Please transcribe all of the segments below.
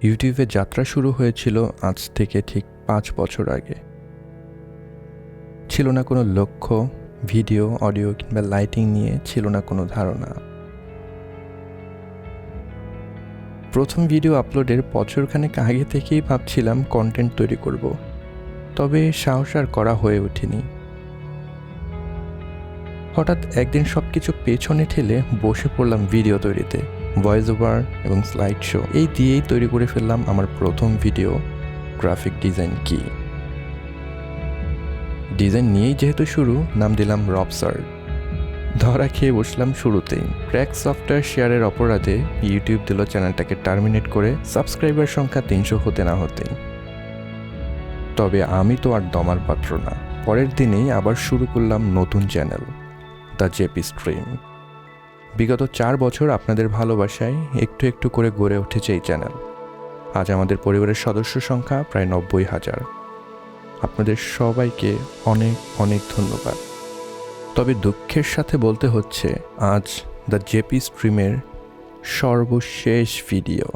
ইউটিউবে যাত্রা শুরু হয়েছিল আজ থেকে ঠিক 5 বছর আগে। ছিল না কোনো লক্ষ্য, ভিডিও, অডিও কিংবা লাইটিং নিয়ে ছিল না কোনো ধারণা। প্রথম ভিডিও আপলোডের বছরখানেক আগে থেকেই ভাবছিলাম কন্টেন্ট তৈরি করব, তবে সাহস আর করা হয়ে ওঠেনি। হঠাৎ একদিন সব কিছু পেছনে ঠেলে বসে পড়লাম ভিডিও তৈরিতে। ভয়েস ওভার এবং স্লাইড শো এই দিয়েই তৈরি করে ফেললাম আমার প্রথম ভিডিও, গ্রাফিক ডিজাইন কি। ডিজাইন নিয়েই যেহেতু শুরু, নাম দিলাম রবসার। ধরা খেয়ে বসলাম শুরুতেই। ক্র্যাক সফটওয়্যার শেয়ারের অপরাধে ইউটিউব দিল চ্যানেলটাকে টার্মিনেট করে, সাবস্ক্রাইবার সংখ্যা 300 হতে না হতেই। তবে আমি তো আর দমার পাত্র না। পরের দিনেই আবার শুরু করলাম নতুন চ্যানেল, দ্য জেপি স্ট্রিম। বিগত 4 বছর আপনাদের ভালোবাসায় একটু একটু করে গড়ে উঠেছে এই চ্যানেল। আজ আমাদের পরিবারের সদস্য সংখ্যা প্রায় 90,000। আপনাদের সবাইকে অনেক অনেক ধন্যবাদ। তবে দুঃখের সাথে বলতে হচ্ছে, আজ দ্য জেপি স্ট্রিমের সর্বশেষ ভিডিও।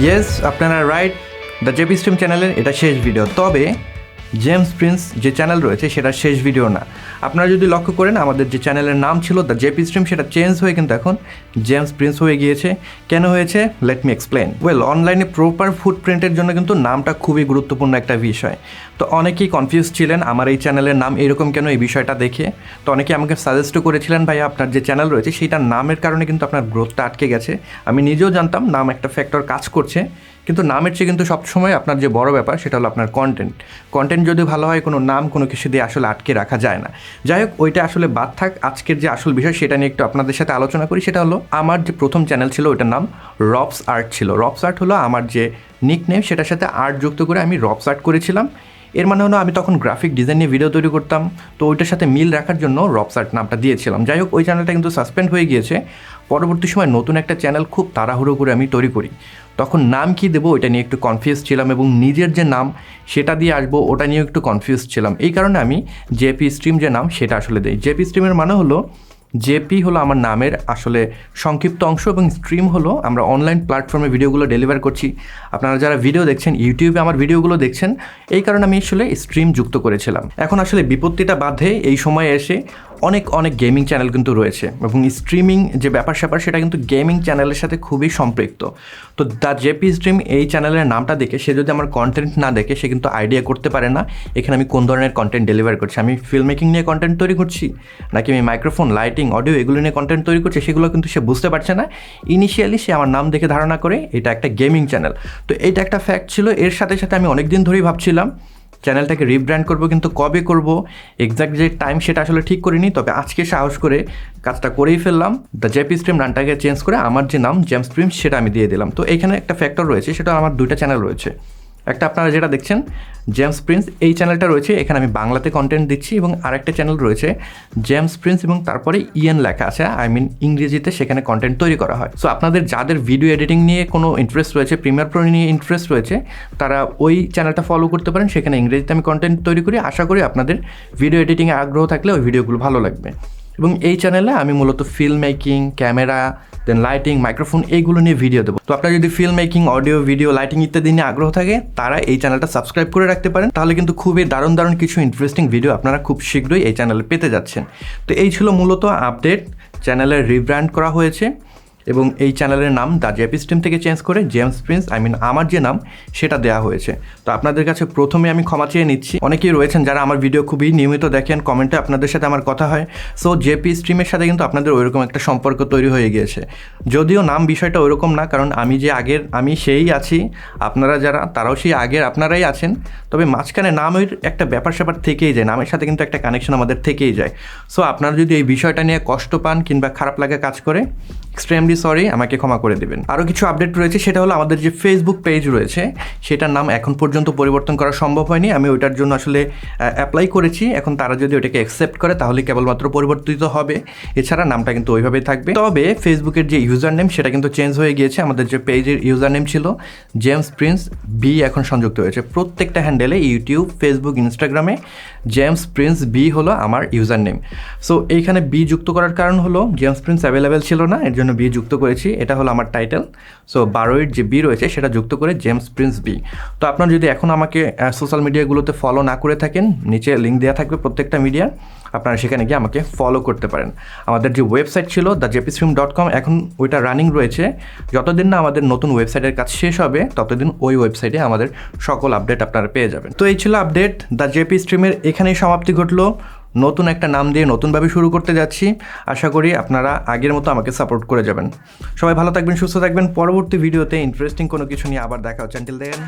ইয়েস, আপনারা রাইট, দ্য জেপি স্ট্রিম চ্যানেলের এটা শেষ ভিডিও। তবে জেমস প্রিন্স যে চ্যানেল রয়েছে সেটা শেষ ভিডিও না। আপনারা যদি লক্ষ্য করেন, আমাদের যে চ্যানেলের নাম ছিল দ্য জেপি স্ট্রিম, সেটা চেঞ্জ হয়ে কিন্তু এখন জেমস প্রিন্স হয়ে গিয়েছে। কেন হয়েছে, লেট মি এক্সপ্লেন। অনলাইনে প্রপার ফুটপ্রিন্টের জন্য কিন্তু নামটা খুবই গুরুত্বপূর্ণ একটা বিষয়। তো অনেকেই কনফিউজ ছিলেন আমার এই চ্যানেলের নাম এরকম কেন, এই বিষয়টা দেখে। তো অনেকে আমাকে সাজেস্টও করেছিলেন, ভাই আপনার যে চ্যানেল রয়েছে সেইটার নামের কারণে কিন্তু আপনার গ্রোথটা আটকে গেছে। আমি নিজেও জানতাম নাম একটা ফ্যাক্টর কাজ করছে, কিন্তু নামের চেয়ে কিন্তু সবসময় আপনার যে বড় ব্যাপার সেটা হলো আপনার কন্টেন্ট যদি ভালো হয়, কোনো নাম কোনো কিছু দিয়ে আসলে আটকে রাখা যায় না। যাই হোক, ওইটা আসলে বাদ থাক। আজকের যে আসল বিষয় সেটা নিয়ে একটু আপনাদের সাথে আলোচনা করি। সেটা হলো, আমার যে প্রথম চ্যানেল ছিল ওইটার নাম রবস আর্ট ছিল। রবস আর্ট হলো আমার যে নিক নেম, সেটার সাথে আর্ট যুক্ত করে আমি রবস আর্ট করেছিলাম। এর মানে হলো আমি তখন গ্রাফিক ডিজাইন নিয়ে ভিডিও তৈরি করতাম, তো ওইটার সাথে মিল রাখার জন্য রবস আর্ট নামটা দিয়েছিলাম। যাই হোক, ওই চ্যানেলটা কিন্তু সাসপেন্ড হয়ে গিয়েছে। পরবর্তী সময় নতুন একটা চ্যানেল খুব তাড়াহুড়ো করে আমি তৈরি করি। তখন নাম কি দেবো ওইটা নিয়ে একটু কনফিউজ ছিলাম, এবং নিজের যে নাম সেটা দিয়ে আসবো ওটা নিয়েও একটু কনফিউজ ছিলাম। এই কারণে আমি জেপি স্ট্রিম যে নাম সেটা আসলে দিই। জেপি স্ট্রিমের মানে হলো, জেপি হলো আমার নামের আসলে সংক্ষিপ্ত অংশ, এবং স্ট্রিম হলো আমরা অনলাইন প্ল্যাটফর্মে ভিডিওগুলো ডেলিভার করছি। আপনারা যারা ভিডিও দেখছেন, ইউটিউবে আমার ভিডিওগুলো দেখছেন, এই কারণে আমি আসলে স্ট্রিম যুক্ত করেছিলাম। এখন আসলে বিপত্তিটা বাধে এই সময়ে এসে অনেক গেমিং চ্যানেল কিন্তু রয়েছে, এবং স্ট্রিমিং যে ব্যাপার স্যাপার সেটা কিন্তু গেমিং চ্যানেলের সাথে খুবই সম্পৃক্ত। তো দ্য জেপি স্ট্রিম এই চ্যানেলের নামটা দেখে সে যদি আমার কন্টেন্ট না দেখে, সে কিন্তু আইডিয়া করতে পারে না এখানে আমি কোন ধরনের কন্টেন্ট ডেলিভার করছি। আমি ফিল্ম মেকিং নিয়ে কন্টেন্ট তৈরি করছি, নাকি আমি মাইক্রোফোন, লাইটিং, অডিও এগুলো নিয়ে কন্টেন্ট তৈরি করছি, সেগুলো কিন্তু সে বুঝতে পারছে না। ইনিশিয়ালি সে আমার নাম দেখে ধারণা করে এটা একটা গেমিং চ্যানেল। তো এইটা একটা ফ্যাক্ট ছিল। এর সাথে সাথে আমি অনেক দিন ধরেই ভাবছিলাম চ্যানেলটাকে রিব্র্যান্ড করব, কিন্তু কবে করব এক্স্যাক্ট যে টাইম সেটা আসলে ঠিক করিনি। তবে আজকে সাহস করে কাজটা করেই ফেললাম। দ্য জেপি স্ট্রিম নামটাকে চেঞ্জ করে আমার যে নাম জেমস প্রিন্স সেটা আমি দিয়ে দিলাম। তো এখানে একটা ফ্যাক্টর রয়েছে, সেটা আমার 2টা চ্যানেল রয়েছে। একটা আপনারা যেটা দেখছেন জেমস প্রিন্স, এই চ্যানেলটা রয়েছে, এখানে আমি বাংলাতে কন্টেন্ট দিচ্ছি, এবং আরেকটা চ্যানেল রয়েছে জেমস প্রিন্স এবং তারপরে ইএন লেখা আছে, ইংরেজিতে, সেখানে কন্টেন্ট তৈরি করা হয়। সো আপনাদের যাদের ভিডিও এডিটিং নিয়ে কোনো ইন্টারেস্ট রয়েছে, প্রিমিয়ার প্রো নিয়ে ইন্টারেস্ট রয়েছে, তারা ওই চ্যানেলটা ফলো করতে পারেন। সেখানে ইংরেজিতে আমি কন্টেন্ট তৈরি করি। আশা করি আপনাদের ভিডিও এডিটিংয়ে আগ্রহ থাকলে ওই ভিডিওগুলো ভালো লাগবে। এবং এই চ্যানেলে আমি মূলত ফিল্ম মেকিং, ক্যামেরা, দেন লাইটিং, মাইক্রোফোন এইগুলো নিয়ে ভিডিও দেবো। তো আপনারা যদি film making, audio, video, lighting ইত্যাদি নিয়ে আগ্রহ থাকে, তারা এই চ্যানেলটা সাবস্ক্রাইব করে রাখতে পারেন। তাহলে কিন্তু খুবই দারুণ কিছু ইন্টারেস্টিং ভিডিও আপনারা খুব শীঘ্রই এই চ্যানেলে পেতে যাচ্ছেন। তো এই ছিল মূলত আপডেট। চ্যানেলের রিব্র্যান্ড করা হয়েছে, এবং এই চ্যানেলের নাম দ্য জেপি স্ট্রিম থেকে চেঞ্জ করে জেমস প্রিন্স, আমার যে নাম সেটা দেওয়া হয়েছে। তো আপনাদের কাছে প্রথমে আমি ক্ষমা চেয়ে নিচ্ছি। অনেকেই রয়েছেন যারা আমার ভিডিও খুবই নিয়মিত দেখেন, কমেন্টে আপনাদের সাথে আমার কথা হয়। সো জেপি স্ট্রিমের সাথে কিন্তু আপনাদের ওইরকম একটা সম্পর্ক তৈরি হয়ে গিয়েছে। যদিও নাম বিষয়টা ওইরকম না, কারণ আমি যে আগের আমি সেই আছি, আপনারা যারা তারাও সেই আগের আপনারাই আছেন। তবে মাঝখানে নামের একটা ব্যাপার স্যাপার থেকেই যায়, নামের সাথে কিন্তু একটা কানেকশন আমাদের থেকেই যায়। সো আপনারা যদি এই বিষয়টা নিয়ে কষ্ট পান কিংবা খারাপ লাগা কাজ করে, এক্সট্রিমলি সরি, আমাকে ক্ষমা করে দেবেন। আরও কিছু আপডেট রয়েছে, সেটা হলো আমাদের যে ফেসবুক পেজ রয়েছে সেটার নাম এখন পর্যন্ত পরিবর্তন করা সম্ভব হয়নি। আমি ওইটার জন্য আসলে অ্যাপ্লাই করেছি। এখন তারা যদি ওইটাকে অ্যাকসেপ্ট করে তাহলে কেবলমাত্র পরিবর্তিত হবে, এছাড়া নামটা কিন্তু ওইভাবেই থাকবে। তবে ফেসবুকের যে ইউজার নেম সেটা কিন্তু চেঞ্জ হয়ে গিয়েছে। আমাদের যে পেজের ইউজার নেম ছিল জেমস প্রিন্স বি, এখন সংযুক্ত হয়েছে প্রত্যেকটা হ্যান্ডেলে, ইউটিউব, ফেসবুক, ইনস্টাগ্রামে জেমস প্রিন্স বি হলো আমার ইউজার নেম। সো এইখানে বি যুক্ত করার কারণ হলো জেমস প্রিন্স অ্যাভেলেবেল ছিল না, এর জন্য বি যুক্ত যুক্ত করেছি, এটা হলো আমার টাইটেল। সো 12 যে বি রয়েছে সেটা যুক্ত করে জেমস প্রিন্স বি। তো আপনারা যদি এখন আমাকে সোশ্যাল মিডিয়াগুলোতে ফলো না করে থাকেন, নিচে লিঙ্ক দেওয়া থাকবে প্রত্যেকটা মিডিয়ার, আপনারা সেখানে গিয়ে আমাকে ফলো করতে পারেন। আমাদের যে ওয়েবসাইট ছিল thejpstream.com, এখন ওইটা রানিং রয়েছে। যতদিন না আমাদের নতুন ওয়েবসাইটের কাজ শেষ হবে ততদিন ওই ওয়েবসাইটে আমাদের সকল আপডেট আপনারা পেয়ে যাবেন। তো এই ছিল আপডেট। দ্য জেপি স্ট্রিমের এখানেই সমাপ্তি ঘটলো। নতুন একটা নাম দিয়ে নতুনভাবে শুরু করতে যাচ্ছি। আশা করি আপনারা আগের মতো আমাকে সাপোর্ট করে যাবেন। সবাই ভালো থাকবেন, সুস্থ থাকবেন। পরবর্তী ভিডিওতে ইন্টারেস্টিং কোনো কিছু নিয়ে আবার দেখা হচ্ছে। আনটিল দেন।